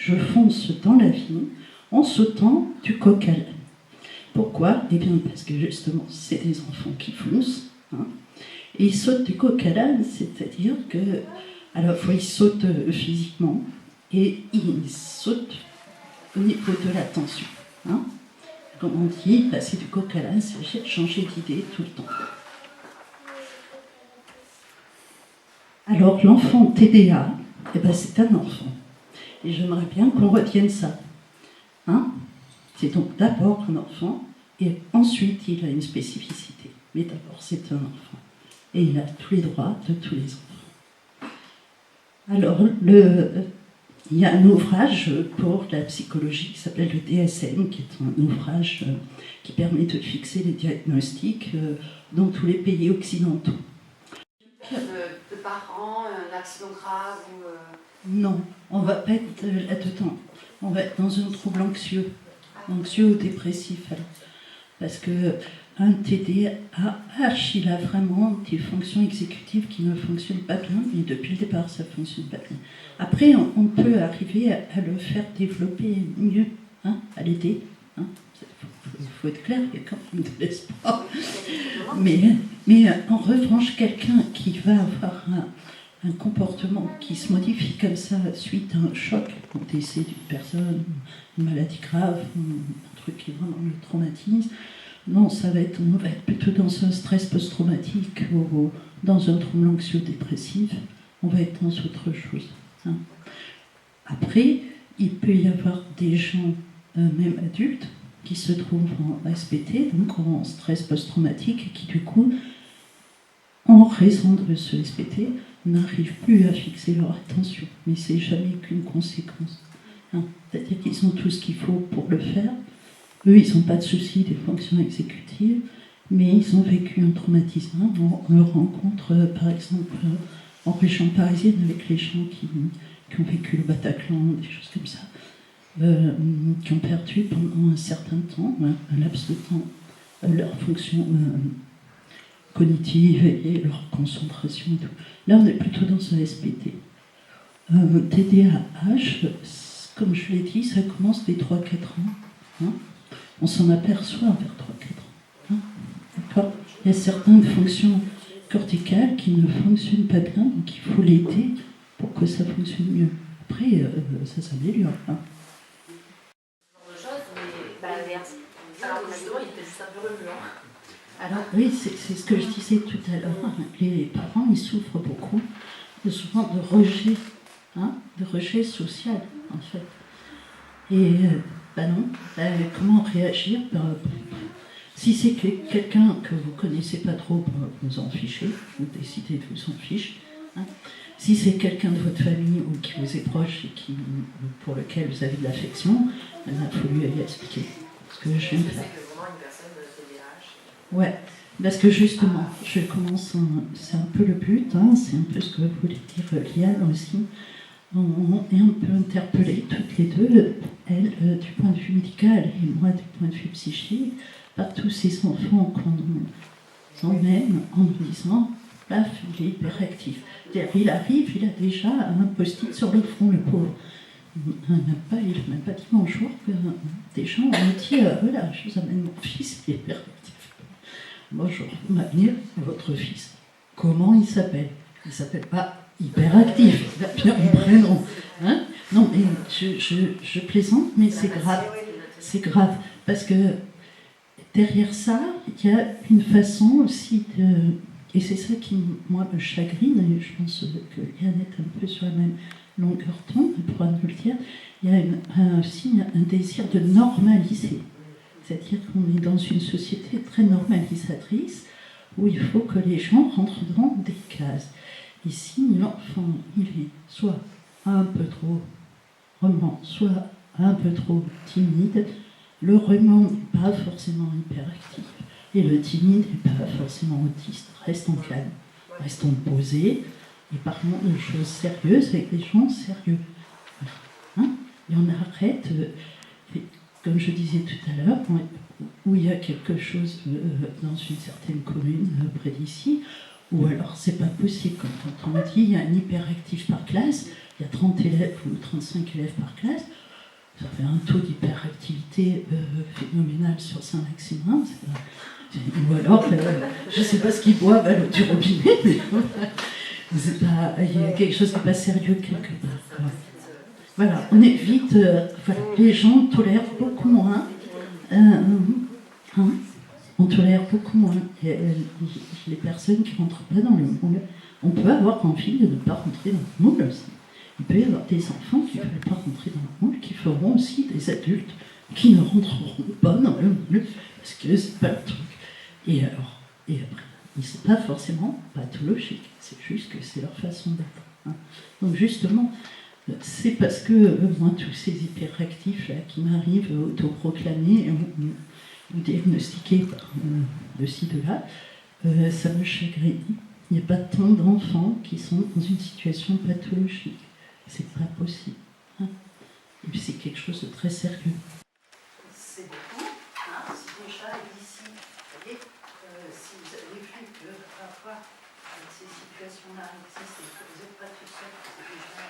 je fonce dans la vie en sautant du coq à l'âne. Pourquoi ? Eh bien, parce que justement, c'est des enfants qui foncent, hein, et ils sautent du coq à l'âne, c'est-à-dire que, à la fois, ils sautent physiquement et ils sautent au niveau de l'attention. Hein. Comme on dit, passer du coq à l'âne, c'est changer d'idée tout le temps. Alors, l'enfant TDA, eh ben, c'est un enfant. Et j'aimerais bien qu'on retienne ça. Hein ? C'est donc d'abord un enfant, et ensuite il a une spécificité. Mais d'abord, c'est un enfant. Et il a tous les droits de tous les enfants. Alors, il y a un ouvrage pour la psychologie qui s'appelle le DSM, qui est un ouvrage qui permet de fixer les diagnostics dans tous les pays occidentaux. De parents, un accident grave ou Non, on ne va pas être là-dedans. On va être dans un trouble anxieux ou dépressif. Parce qu'un TDAH, il a vraiment des fonctions exécutives qui ne fonctionnent pas bien, mais depuis le départ, ça ne fonctionne pas bien. Après, on peut arriver à le faire développer mieux, hein, à l'aider. Hein. Il faut être clair, il y a quand même de l'espoir. Mais en revanche, quelqu'un qui va avoir un comportement qui se modifie comme ça suite à un choc, un décès d'une personne, une maladie grave, un truc qui vraiment le traumatise, non, on va être plutôt dans un stress post-traumatique ou dans un trouble anxio-dépressif, on va être dans autre chose. Hein. Après, il peut y avoir des gens, même adultes, qui se trouvent en SPT, donc en stress post-traumatique, et qui du coup, en raison de ce SPT, n'arrivent plus à fixer leur attention. Mais c'est jamais qu'une conséquence. Hein. C'est-à-dire qu'ils ont tout ce qu'il faut pour le faire. Eux, ils n'ont pas de souci des fonctions exécutives, mais ils ont vécu un traumatisme. On le rencontre, par exemple, en région parisienne, avec les gens qui ont vécu le Bataclan, des choses comme ça, qui ont perdu pendant un certain temps, un laps de temps, leur fonction cognitive et leur concentration et tout. Là, on est plutôt dans un SPT. TDAH, comme je l'ai dit, ça commence dès 3-4 ans. Hein. On s'en aperçoit vers 3-4 ans. Hein. D'accord ? Il y a certaines fonctions corticales qui ne fonctionnent pas bien, donc il faut l'aider pour que ça fonctionne mieux. Après, ça s'améliore. Hein. Alors que justement, il était juste un peu remuant. Alors oui, c'est ce que je disais tout à l'heure. Les parents, ils souffrent beaucoup, souvent de rejet, hein, de rejet social, en fait. Et non, comment réagir ? Si c'est quelqu'un que vous ne connaissez pas trop, vous en fichez, vous décidez de vous en ficher. Hein. Si c'est quelqu'un de votre famille ou qui vous est proche et pour lequel vous avez de l'affection, il faut lui expliquer ce que je viens de faire. Ouais, parce que justement, c'est un peu le but, hein, c'est un peu ce que voulait dire Liane aussi. On est un peu interpellés toutes les deux, elle du point de vue médical et moi du point de vue psychique, par tous ces enfants qu'on emmène en nous disant « paf, il est hyperactif ». Il arrive, il a déjà un post-it sur le front, le pauvre. Il n'a même pas dit bonjour, que des gens ont dit « voilà, je vous amène mon fils, il est hyperactif ». Bonjour, vous m'amenez votre fils. Comment il s'appelle ? Il ne s'appelle pas hyperactif, il a bien un prénom. Hein ? Non, mais je plaisante, mais c'est grave. C'est grave, parce que derrière ça, il y a une façon aussi de... Et c'est ça qui, moi, me chagrine, et je pense que Yann est un peu sur la même longueur d'onde, elle pourra nous le dire. Il y a aussi un désir de normaliser. C'est-à-dire qu'on est dans une société très normalisatrice, où il faut que les gens rentrent dans des cases. Et si l'enfant, il est soit un peu trop remuant, soit un peu trop timide, le remuant n'est pas forcément hyperactif. Et le timide n'est pas forcément autiste. Restons calmes, restons posés, et parlons de choses sérieuses avec des gens sérieux. Hein ? Et on arrête, comme je disais tout à l'heure, où il y a quelque chose dans une certaine commune près d'ici, ou alors c'est pas possible. Quand on dit il y a un hyperactif par classe, il y a 30 élèves ou 35 élèves par classe, ça fait un taux d'hyperactivité phénoménal sur Saint-Maximin. Ou alors, je ne sais pas ce qu'ils boivent à l'eau du robinet, mais il y a quelque chose de pas sérieux quelque part. Voilà, on évite, voilà, les gens tolèrent beaucoup moins. On tolère beaucoup moins les personnes qui ne rentrent pas dans le moule. On peut avoir envie de ne pas rentrer dans le moule aussi. Il peut y avoir des enfants qui ne veulent pas rentrer dans le moule, qui feront aussi des adultes qui ne rentreront pas dans le moule, parce que c'est pas le truc. Et après, c'est pas forcément pathologique, c'est juste que c'est leur façon d'être. Donc justement, c'est parce que moi, tous ces hyperactifs là qui m'arrivent autoproclamés ou diagnostiqués par de ci, de là, ça me chagrine. Il n'y a pas tant d'enfants qui sont dans une situation pathologique. C'est pas possible. Et puis c'est quelque chose de très sérieux. C'est beaucoup. Si déjà ici, vous voyez, si vous avez vu que parfois ces situations-là existent et que vous n'êtes pas tout seul, c'est déjà